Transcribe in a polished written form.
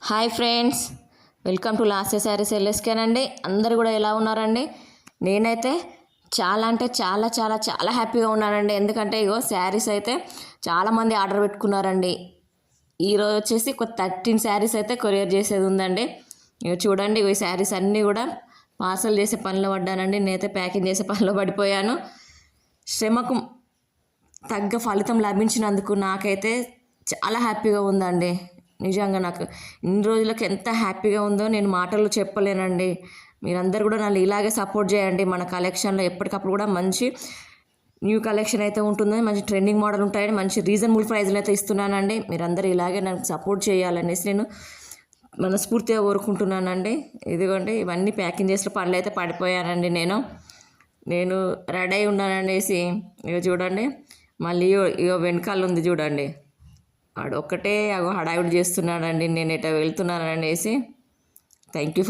Hi friends, welcome to last saris ఎల్ఎస్కేనండి. అందరు కూడా ఎలా ఉన్నారండి? నేనైతే చాలా అంటే చాలా చాలా చాలా హ్యాపీగా ఉన్నానండి. ఎందుకంటే ఇగో శారీస్ అయితే చాలామంది ఆర్డర్ పెట్టుకున్నారండి. ఈరోజు వచ్చేసి ఒక 13 శారీస్ అయితే కొరియర్ చేసేది ఉందండి. ఇక చూడండి, ఈ శారీస్ అన్నీ కూడా పార్సల్ చేసే పనిలో పడ్డానండి. నేనైతే ప్యాకింగ్ చేసే పనిలో పడిపోయాను. శ్రమకు తగ్గ ఫలితం లభించినందుకు నాకైతే చాలా హ్యాపీగా ఉందండి. నిజంగా నాకు ఇన్ని రోజులకి ఎంత హ్యాపీగా ఉందో నేను మాటల్లో చెప్పలేనండి. మీరందరూ కూడా నన్ను ఇలాగే సపోర్ట్ చేయండి. మన కలెక్షన్లో ఎప్పటికప్పుడు కూడా మంచి న్యూ కలెక్షన్ అయితే ఉంటుందని, మంచి ట్రెండింగ్ మోడల్ ఉంటాయని, మంచి రీజనబుల్ ప్రైజ్లు అయితే ఇస్తున్నానండి. మీరందరూ ఇలాగే నాకు సపోర్ట్ చేయాలనేసి నేను మనస్ఫూర్తిగా కోరుకుంటున్నానండి. ఇదిగోండి, ఇవన్నీ ప్యాకింగ్ చేసిన పనులు అయితే పడిపోయానండి. నేను రెడీ అయి ఉన్నాననేసి ఇక చూడండి, మళ్ళీ ఇగో వెనకాల ఉంది చూడండి, వాడు ఒక్కటే హడావిడి చేస్తున్నాడండి. నేను ఎటో వెళ్తున్నాను అనేసి. Thank you.